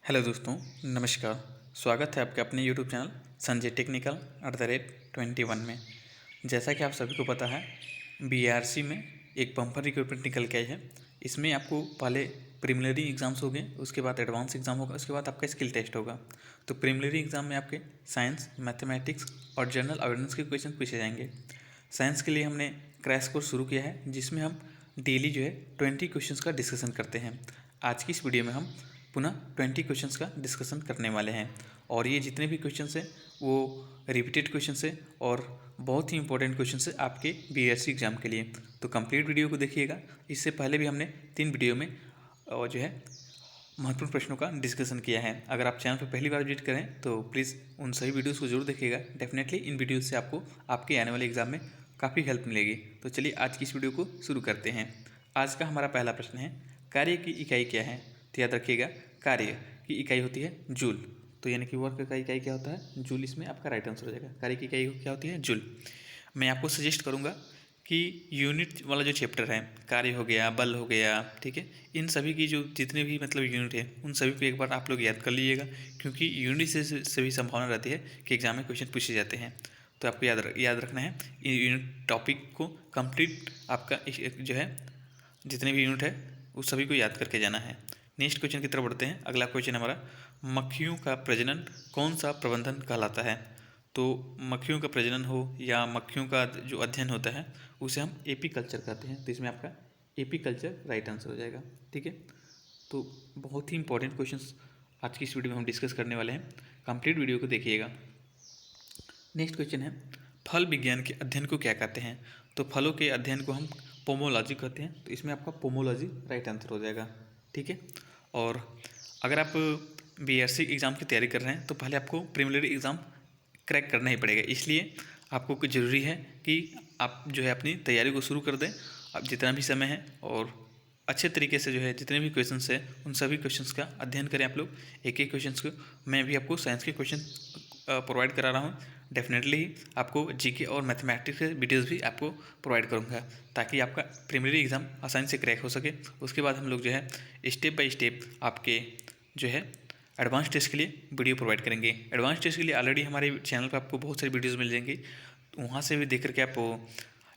Hello दोस्तों, नमस्कार। स्वागत है आपके अपने यूट्यूब चैनल संजय टेक्निकल @21 में। जैसा कि आप सभी को पता है, बीआरसी में एक बम्पर रिक्रूटमेंट निकल के आई है। इसमें आपको पहले प्रीलिमिनरी एग्जाम्स हो गए, उसके बाद एडवांस एग्जाम होगा, उसके बाद आपका स्किल टेस्ट होगा। तो प्रीलिमिनरी एग्जाम में आपके साइंस, मैथमेटिक्स और जनरल अवेयरनेस के क्वेश्चन पूछे जाएंगे। साइंस के लिए हमने क्रैश कोर्स शुरू किया है, जिसमें हम डेली 20 क्वेश्चंस का डिस्कशन करते हैं। आज की इस वीडियो में हम पुनः 20 क्वेश्चंस का डिस्कशन करने वाले हैं और ये जितने भी क्वेश्चंस हैं वो रिपीटेड क्वेश्चंस हैं और बहुत ही इंपॉर्टेंट क्वेश्चंस हैं आपके बीएससी एग्जाम के लिए। तो कंप्लीट वीडियो को देखिएगा। इससे पहले भी हमने 3 वीडियो में महत्वपूर्ण प्रश्नों का डिस्कशन किया है। अगर आप चैनल पर पहली बार विजिट करें तो प्लीज़ उन सभी वीडियोज़ को जरूर देखिएगा। डेफिनेटली इन वीडियोज़ से आपको आपके आने वाले एग्जाम में काफ़ी हेल्प मिलेगी। तो चलिए आज की इस वीडियो को शुरू करते हैं। आज का हमारा पहला प्रश्न है, कार्य की इकाई क्या है? तो याद रखिएगा, कार्य की इकाई होती है जूल। तो यानी कि वर्क का इकाई क्या होता है? जूल। इसमें आपका राइट आंसर हो जाएगा। कार्य की इकाई क्या होती है? जूल। मैं आपको सजेस्ट करूँगा कि यूनिट वाला जो चैप्टर है, कार्य हो गया, बल हो गया, ठीक है, इन सभी की जो जितने भी यूनिट है उन सभी को एक बार आप लोग याद कर लीजिएगा, क्योंकि यूनिट से भी संभावना रहती है कि एग्जाम में क्वेश्चन पूछे जाते हैं। तो आपको याद रखना है यूनिट टॉपिक को कंप्लीट आपका जितने भी यूनिट है उस सभी को याद करके जाना है। नेक्स्ट क्वेश्चन की तरफ बढ़ते हैं। अगला क्वेश्चन हमारा, मक्खियों का प्रजनन कौन सा प्रबंधन कहलाता है? तो मक्खियों का प्रजनन हो या मक्खियों का जो अध्ययन होता है उसे हम एपीकल्चर कहते हैं। तो इसमें आपका एपीकल्चर राइट आंसर हो जाएगा। ठीक है, तो बहुत ही इंपॉर्टेंट क्वेश्चंस आज की इस वीडियो में हम डिस्कस करने वाले हैं। कंप्लीट वीडियो को देखिएगा। नेक्स्ट क्वेश्चन है, फल विज्ञान के अध्ययन को क्या कहते हैं? तो फलों के अध्ययन को हम पोमोलॉजी कहते हैं। तो इसमें आपका पोमोलॉजी राइट आंसर हो जाएगा। ठीक है, और अगर आप बीएससी एग्ज़ाम की तैयारी कर रहे हैं तो पहले आपको प्रीलिमिनरी एग्ज़ाम क्रैक करना ही पड़ेगा। इसलिए आपको कुछ ज़रूरी है कि आप अपनी तैयारी को शुरू कर दें। अब जितना भी समय है और अच्छे तरीके से जितने भी क्वेश्चंस हैं उन सभी क्वेश्चंस का अध्ययन करें आप लोग। एक एक क्वेश्चंस को मैं भी आपको साइंस के क्वेश्चन प्रोवाइड करा रहा हूँ। डेफिनेटली आपको जीके और मैथमेटिक्स के वीडियोज़ भी आपको प्रोवाइड करूँगा, ताकि आपका प्रीलिमिनरी एग्ज़ाम आसानी से क्रैक हो सके। उसके बाद हम लोग स्टेप बाय स्टेप आपके एडवांस टेस्ट के लिए वीडियो प्रोवाइड करेंगे। एडवांस टेस्ट के लिए ऑलरेडी हमारे चैनल पर आपको बहुत सारी वीडियोज़ मिल जाएंगी, वहाँ से भी देख करके आप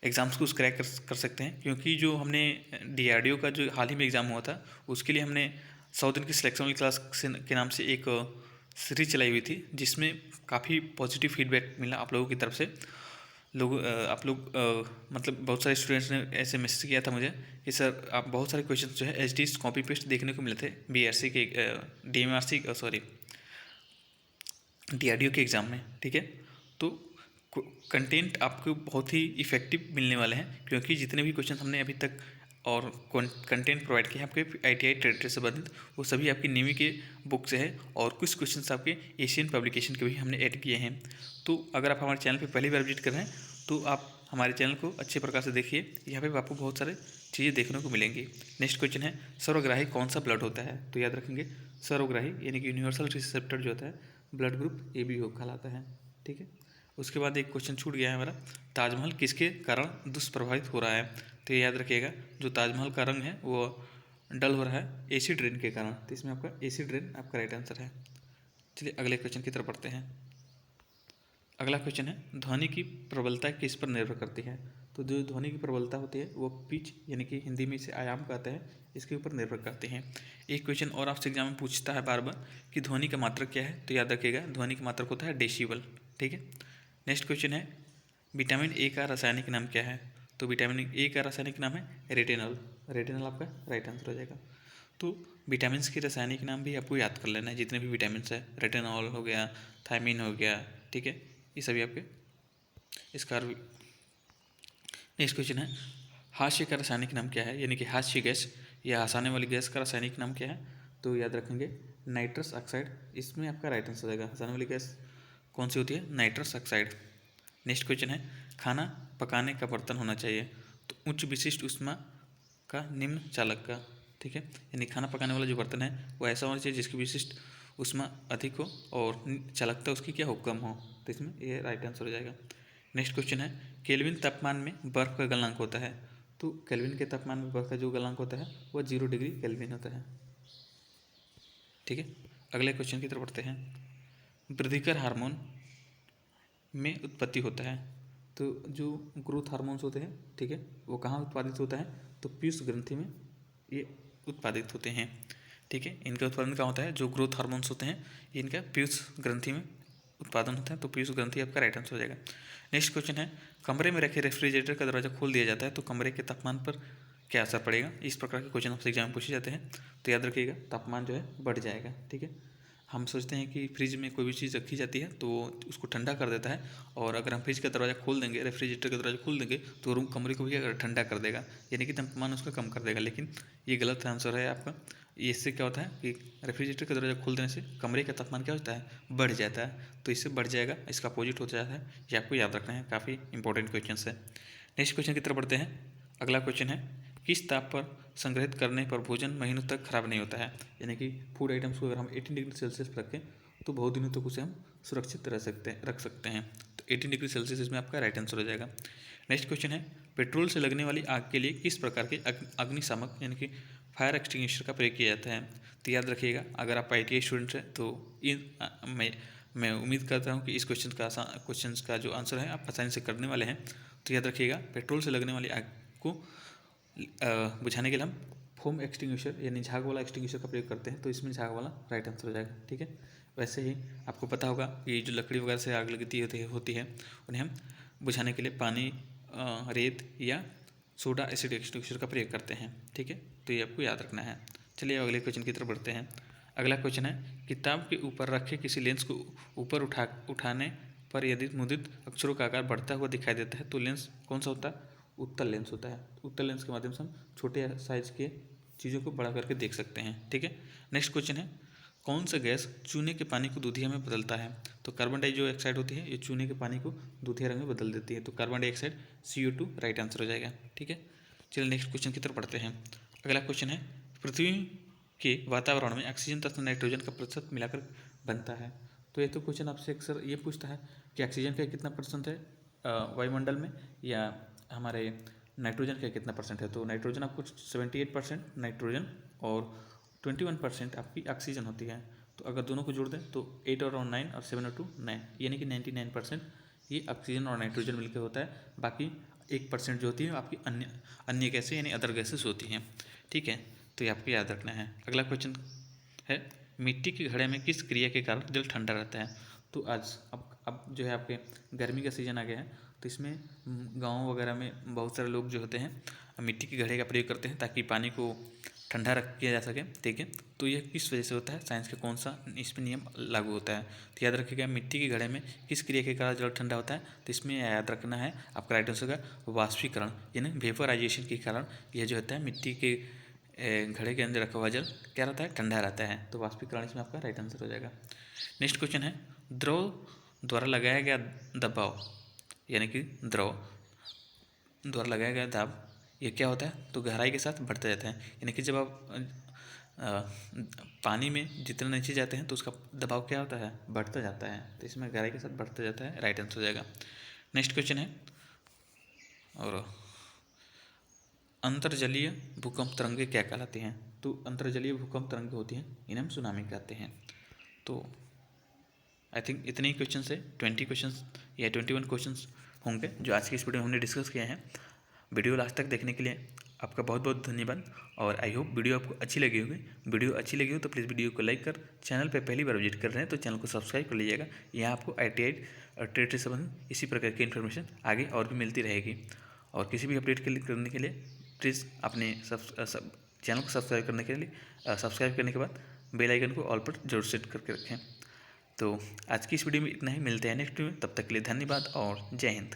एग्ज़ाम्स को क्रैक कर सकते हैं। क्योंकि जो हमने डीआरडीओ का जो हाल ही में एग्ज़ाम हुआ था उसके लिए हमने 100 दिन की सिलेक्शन वाली क्लास के नाम से एक सीरीज चलाई हुई थी, जिसमें काफ़ी पॉजिटिव फीडबैक मिला आप लोगों की तरफ से। आप लोग बहुत सारे स्टूडेंट्स ने ऐसे मैसेज किया था मुझे कि सर आप बहुत सारे क्वेश्चन एचडी कॉपी पेस्ट देखने को मिले थे बीआरसी के डीआरडीओ के एग्ज़ाम में। ठीक है, तो कंटेंट आपको बहुत ही इफ़ेक्टिव मिलने वाले हैं, क्योंकि जितने भी क्वेश्चन हमने अभी तक और कंटेंट प्रोवाइड किए हैं आपके आईटीआई ट्रेड से संबंधित, वो सभी आपकी नेवी के बुक से है और कुछ क्वेश्चंस आपके एशियन पब्लिकेशन के भी हमने ऐड किए हैं। तो अगर आप हमारे चैनल पर पहली बार विजिट कर रहे हैं तो आप हमारे चैनल को अच्छे प्रकार से देखिए, यहाँ पे आपको बहुत सारे चीज़ें देखने को मिलेंगी। नेक्स्ट क्वेश्चन है, सर्वग्राही कौन सा ब्लड होता है? तो याद रखेंगे, सर्वग्राही यानी कि यूनिवर्सल रिसेप्टर जो होता है ब्लड ग्रुप AB हो कहलाता है। ठीक है, उसके बाद एक क्वेश्चन छूट गया है हमारा, ताजमहल किसके कारण दुष्प्रभावित हो रहा है? तो याद रखिएगा, जो ताजमहल का रंग है वो डल हो रहा है एसिड रेन के कारण। तो इसमें आपका एसिड रेन आपका राइट आंसर है। चलिए अगले क्वेश्चन की तरफ बढ़ते हैं। अगला क्वेश्चन है, ध्वनि की प्रबलता किस पर निर्भर करती है? तो जो ध्वनि की प्रबलता होती है वो पिच यानी कि हिंदी में इसे आयाम कहते हैं, इसके ऊपर निर्भर करते हैं। एक क्वेश्चन और आपसे एग्जाम में पूछता है बार बार कि ध्वनि का मात्रक क्या है? तो याद रखिएगा, ध्वनि का मात्रक होता है डेसिबल। ठीक है, नेक्स्ट क्वेश्चन है, विटामिन ए का रासायनिक नाम क्या है? तो विटामिन ए का रासायनिक नाम है रेटिनॉल। रेटिनॉल आपका राइट आंसर हो जाएगा। तो विटामिन के रासायनिक नाम भी आपको याद कर लेना है, जितने भी विटामिन है, रेटिनॉल हो गया, थायमिन हो गया, ठीक है, ये सभी आपके इसका। नेक्स्ट क्वेश्चन है, हास्य का रासायनिक नाम क्या है? यानी कि हास्य गैस या हंसाने वाली गैस का रासायनिक नाम क्या है? तो याद रखेंगे, नाइट्रस ऑक्साइड। इसमें आपका राइट आंसर हो जाएगा। हंसाने वाली गैस कौन सी होती है? Nitrous oxide. नेक्स्ट क्वेश्चन है, खाना पकाने का बर्तन होना चाहिए तो उच्च विशिष्ट ऊष्मा का, निम्न चालक का। ठीक है, यानी खाना पकाने वाला जो बर्तन है वो ऐसा होना चाहिए जिसकी विशिष्ट ऊष्मा अधिक हो और चालकता उसकी क्या हो? कम हो। तो इसमें ये राइट आंसर हो जाएगा। नेक्स्ट क्वेश्चन है, केल्विन तापमान में बर्फ़ का गलनांक होता है? तो केल्विन के तापमान में बर्फ़ का जो गलनांक होता है वो 0 डिग्री केल्विन होता है। ठीक है, अगले क्वेश्चन की तरफ बढ़ते हैं। वृद्धिकर हार्मोन में उत्पत्ति होता है, तो जो ग्रोथ हार्मोन्स होते हैं, ठीक है, वो कहाँ उत्पादित होता है, तो पीयूष ग्रंथि में ये उत्पादित होते हैं, ठीक है। इनका उत्पादन कहाँ होता है, जो ग्रोथ हार्मोन्स होते हैं इनका पीयूष ग्रंथि में उत्पादन होता है, तो पीयूष ग्रंथि आपका राइट आंसर हो जाएगा। नेक्स्ट क्वेश्चन है, कमरे में रखे रेफ्रिजरेटर का दरवाजा खोल दिया जाता है तो कमरे के तापमान पर क्या असर पड़ेगा। इस प्रकार के क्वेश्चन आपसे एग्जाम में पूछे जाते हैं, तो याद रखिएगा तापमान जो है बढ़ जाएगा, ठीक है। हम सोचते हैं कि फ्रिज में कोई भी चीज़ रखी जाती है तो उसको ठंडा कर देता है, और अगर हम फ्रिज का दरवाज़ा खोल देंगे, रेफ्रिजरेटर का दरवाज़ा खोल देंगे तो रूम कमरे को भी अगर ठंडा कर देगा, यानी कि तापमान उसका कम कर देगा। लेकिन ये गलत आंसर है आपका। इससे क्या होता है कि रेफ्रिजरेटर का दरवाज़ा खोल देने से कमरे का तापमान क्या होता है, बढ़ जाता है, तो इससे बढ़ जाएगा, इसका अपोजिट हो जाता है। ये आपको याद रखना है, काफ़ी इंपॉर्टेंट क्वेश्चन है। नेक्स्ट क्वेश्चन की तरफ बढ़ते हैं। अगला क्वेश्चन है, किस ताप पर संग्रहित करने पर भोजन महीनों तक खराब नहीं होता है। यानी कि फूड आइटम्स को अगर हम 18 डिग्री सेल्सियस पर रखें तो बहुत दिनों तक उसे हम सुरक्षित रख सकते हैं। तो 18 डिग्री सेल्सियस इसमें आपका राइट आंसर हो जाएगा। नेक्स्ट क्वेश्चन है, पेट्रोल से लगने वाली आग के लिए किस प्रकार के अग्निशामक यानी कि फायर एक्सटिंग्विशर का प्रयोग किया जाता है। तो याद रखिएगा, अगर आप ITI स्टूडेंट हैं तो मैं उम्मीद करता हूँ कि इस क्वेश्चन का जो आंसर है आप आसानी से करने वाले हैं। तो याद रखिएगा, पेट्रोल से लगने वाली आग को बुझाने के लिए हम फोम एक्सटिंग्विशर यानी झाग वाला एक्सटिंग्विशर का प्रयोग करते हैं, तो इसमें झाग वाला राइट आंसर हो जाएगा, ठीक है। वैसे ही आपको पता होगा कि जो लकड़ी वगैरह से आग लगती होती है उन्हें हम बुझाने के लिए पानी, रेत या सोडा एसिड एक्सटिंग्विशर का प्रयोग करते हैं, ठीक है। तो ये आपको याद रखना है। चलिए अगले क्वेश्चन की तरफ बढ़ते हैं। अगला क्वेश्चन है, किताब के ऊपर रखे किसी लेंस को ऊपर उठाने पर यदि मुद्रित अक्षरों का आकार बढ़ता हुआ दिखाई देता है तो लेंस कौन सा होता है, उत्तल लेंस होता है। उत्तल लेंस के माध्यम से हम छोटे साइज के चीज़ों को बड़ा करके देख सकते हैं, ठीक है। नेक्स्ट क्वेश्चन है, कौन सा गैस चूने के पानी को दूधिया में बदलता है। तो कार्बन डाइऑक्साइड होती है, ये चूने के पानी को दूधिया रंग में बदल देती है, तो carbon dioxide CO2 right answer हो जाएगा, ठीक है। चलिए नेक्स्ट क्वेश्चन की तरफ पढ़ते हैं। अगला क्वेश्चन है, पृथ्वी के वातावरण में ऑक्सीजन तथा नाइट्रोजन का प्रतिशत मिलाकर बनता है। तो ये तो क्वेश्चन आपसे अक्सर ये पूछता है कि ऑक्सीजन का कितना % है वायुमंडल में, या हमारे नाइट्रोजन का कितना % है। तो नाइट्रोजन आपको 78% नाइट्रोजन और 21% आपकी ऑक्सीजन होती है। तो अगर दोनों को जोड़ दें तो 8 और 9 और 7 और 2 9, यानी कि 99% ये ऑक्सीजन और नाइट्रोजन मिलकर होता है। बाकी 1% जो होती है आपकी अन्य गैसें यानी अदर गैसेस होती हैं, ठीक है। तो ये आपको याद रखना है। अगला क्वेश्चन है, मिट्टी के घड़े में किस क्रिया के कारण जल ठंडा रहता है। तो आज अब जो है आपके गर्मी का सीज़न आ गया है, तो इसमें गाँव वगैरह में बहुत सारे लोग जो होते हैं मिट्टी के घड़े का प्रयोग करते हैं ताकि पानी को ठंडा रख किया जा सके, ठीक है। तो यह किस वजह से होता है, साइंस का कौन सा इस पर नियम लागू होता है। तो याद रखिएगा, मिट्टी के घड़े में किस क्रिया के कारण जल ठंडा होता है। तो इसमें याद रखना है आपका राइट आंसर का वाष्पीकरण यानी वेपराइजेशन के कारण यह जो होता है मिट्टी के घड़े के अंदर रखा हुआ जल क्या रहता है, ठंडा रहता है। तो वाष्पीकरण इसमें आपका राइट आंसर हो जाएगा। नेक्स्ट क्वेश्चन है, द्रव द्वारा लगाया गया दबाव यानी कि द्रव द्वारा लगाया गया दाब ये क्या होता है, तो गहराई के साथ बढ़ता जाता है। यानी कि जब आप पानी में जितना नीचे जाते हैं तो उसका दबाव क्या होता है, बढ़ता जाता है। तो इसमें गहराई के साथ बढ़ता जाता है, राइट आंसर हो जाएगा। नेक्स्ट क्वेश्चन है, और अंतर्जलीय भूकंप तरंगे क्या कहलाती हैं। तो अंतर्जलीय भूकंप तरंगे होती हैं, इन्हें हम सुनामी कहते हैं। तो आई थिंक इतने ही क्वेश्चन है, 20 क्वेश्चन या 21 क्वेश्चन होंगे जो आज की इस वीडियो में हमने डिस्कस किए हैं। वीडियो लास्ट तक देखने के लिए आपका बहुत बहुत धन्यवाद, और आई होप वीडियो आपको अच्छी लगी होगी। वीडियो अच्छी लगी हो तो प्लीज़ वीडियो को लाइक कर, चैनल पर पहली बार विजिट कर रहे हैं तो चैनल को सब्सक्राइब कर लीजिएगा। यहाँ आपको ITI और ट्रेड से संबंधित इसी प्रकार की इन्फॉर्मेशन आगे और भी मिलती रहेगी। और किसी भी अपडेट करने के लिए प्लीज़ अपने चैनल को सब्सक्राइब करने के बाद बेल आइकन को ऑल पर जरूर सेट करके रखें। तो आज की इस वीडियो में इतना ही, मिलते हैं नेक्स्ट वीडियो में। तब तक के लिए धन्यवाद और जय हिंद।